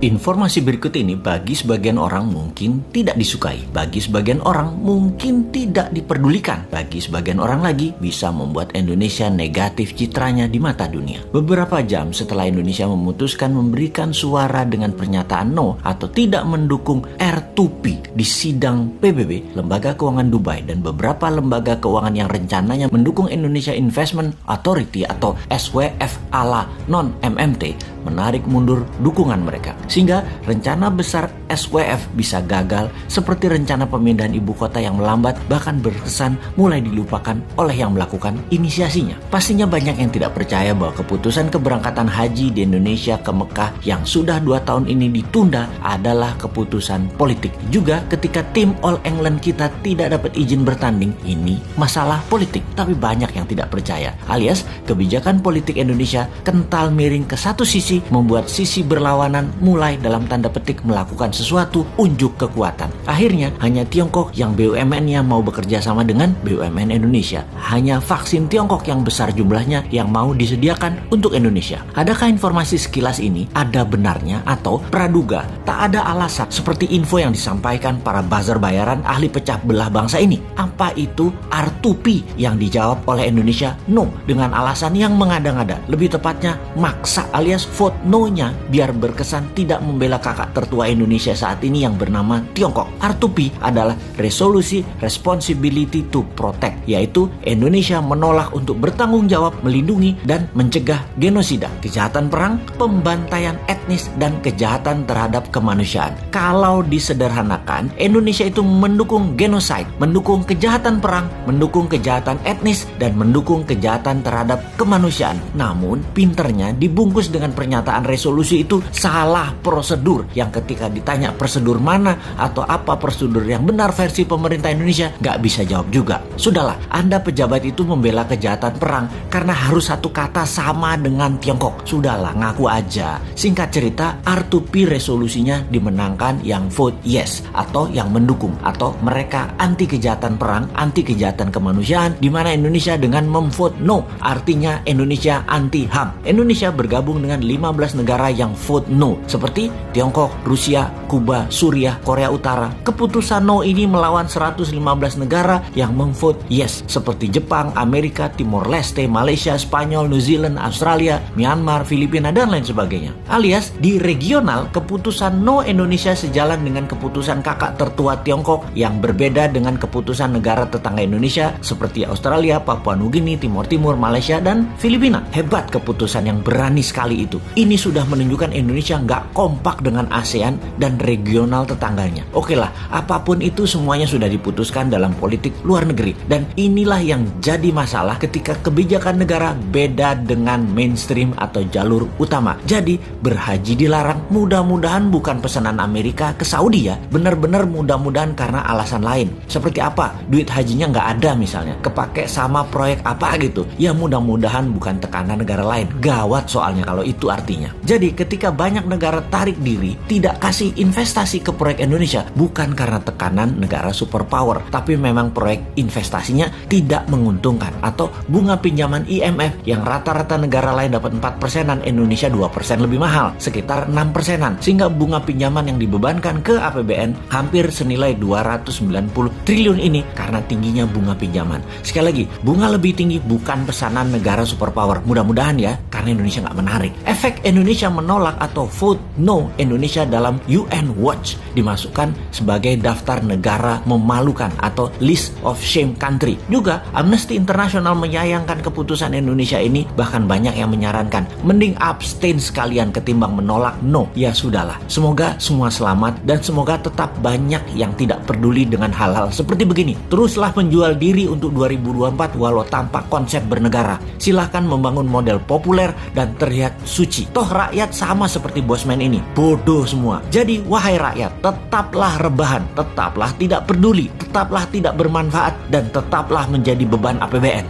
Informasi berikut ini bagi sebagian orang mungkin tidak disukai, bagi sebagian orang mungkin tidak diperdulikan, bagi sebagian orang lagi bisa membuat Indonesia negatif citranya di mata dunia. Beberapa jam setelah Indonesia memutuskan memberikan suara dengan pernyataan no atau tidak mendukung R2P di sidang PBB, Lembaga Keuangan Dubai dan beberapa lembaga keuangan yang rencananya mendukung Indonesia Investment Authority atau SWF ala non-MMT menarik mundur dukungan mereka. Sehingga rencana besar SWF bisa gagal seperti rencana pemindahan ibu kota yang melambat bahkan berkesan mulai dilupakan oleh yang melakukan inisiasinya. Pastinya banyak yang tidak percaya bahwa keputusan keberangkatan haji di Indonesia ke Mekah yang sudah 2 tahun ini ditunda adalah keputusan politik. Juga ketika tim All England kita tidak dapat izin bertanding, ini masalah politik. Tapi banyak yang tidak percaya, alias kebijakan politik Indonesia kental miring ke satu sisi membuat sisi berlawanan mulai dalam tanda petik melakukan sesuatu unjuk kekuatan. Akhirnya hanya Tiongkok yang BUMN-nya mau bekerja sama dengan BUMN Indonesia. Hanya vaksin Tiongkok yang besar jumlahnya yang mau disediakan untuk Indonesia. Adakah informasi sekilas ini ada benarnya atau praduga tak ada alasan seperti info yang disampaikan para buzzer bayaran ahli pecah belah bangsa ini? Apa itu R2P yang dijawab oleh Indonesia no dengan alasan yang mengada-ngada, lebih tepatnya maksa alias vote no-nya biar berkesan tidak membela kakak tertua Indonesia saat ini yang bernama Tiongkok. R2P adalah Resolusi Responsibility to Protect, yaitu Indonesia menolak untuk bertanggung jawab, melindungi, dan mencegah genosida, kejahatan perang, pembantaian etnis, dan kejahatan terhadap kemanusiaan. Kalau disederhanakan, Indonesia itu mendukung genocide, mendukung kejahatan perang, mendukung kejahatan etnis, dan mendukung kejahatan terhadap kemanusiaan. Namun, pinternya dibungkus dengan pernyataan resolusi itu salah prosedur, yang ketika ditanya prosedur mana atau apa prosedur yang benar versi pemerintah Indonesia, nggak bisa jawab juga. Sudahlah, Anda pejabat itu membela kejahatan perang karena harus satu kata sama dengan Tiongkok. Sudahlah, ngaku aja. Singkat cerita, R2P resolusinya dimenangkan yang vote yes atau yang mendukung, atau mereka anti kejahatan perang, anti kejahatan kemanusiaan, di mana Indonesia dengan memvote no, artinya Indonesia anti HAM. Indonesia bergabung dengan 15 negara yang vote no, seperti Tiongkok, Rusia, Kuba, Suriah, Korea Utara. Keputusan no ini melawan 115 negara yang memvote yes, seperti Jepang, Amerika, Timor Leste, Malaysia, Spanyol, New Zealand, Australia, Myanmar, Filipina, dan lain sebagainya. Alias, di regional, keputusan no Indonesia sejalan dengan keputusan kakak tertua Tiongkok yang berbeda dengan keputusan negara tetangga Indonesia seperti Australia, Papua Nugini, Timur Timur, Malaysia, dan Filipina. Hebat keputusan yang berani sekali itu. Ini sudah menunjukkan Indonesia nggak kompak dengan ASEAN dan regional tetangganya. Oke lah, apapun itu semuanya sudah diputuskan dalam politik luar negeri. Dan inilah yang jadi masalah ketika kebijakan negara beda dengan mainstream atau jalur utama. Jadi berhaji dilarang, mudah-mudahan bukan pesanan Amerika ke Saudi ya. Benar-benar mudah-mudahan karena alasan lain. Seperti apa? Duit hajinya nggak ada misalnya. Kepake sama proyek apa gitu. Ya mudah-mudahan bukan tekanan negara lain. Gawat soalnya kalau itu artinya. Jadi ketika banyak negara tarik diri, tidak kasih investasi ke proyek Indonesia, bukan karena tekanan negara superpower, tapi memang proyek investasinya tidak menguntungkan, atau bunga pinjaman IMF yang rata-rata negara lain dapat 4%, Indonesia 2% lebih mahal, sekitar 6%, sehingga bunga pinjaman yang dibebankan ke APBN hampir senilai 290 triliun ini karena tingginya bunga pinjaman. Sekali lagi, bunga lebih tinggi bukan pesanan negara superpower, mudah-mudahan ya, karena Indonesia nggak menarik. Efek Indonesia menolak atau vote no Indonesia dalam UN Watch dimasukkan sebagai daftar negara memalukan atau list of shame country. Juga Amnesty International menyayangkan keputusan Indonesia ini, bahkan banyak yang menyarankan mending abstain sekalian ketimbang menolak no. Ya sudahlah, semoga semua selamat dan semoga tetap banyak yang tidak peduli dengan hal-hal seperti begini. Teruslah menjual diri untuk 2024 walau tanpa konsep bernegara. Silahkan membangun model populer dan terlihat suci. Toh rakyat sama seperti bosman ini, bodoh semua. Jadi wahai rakyat, tetaplah rebahan, tetaplah tidak peduli, tetaplah tidak bermanfaat, dan tetaplah menjadi beban APBN.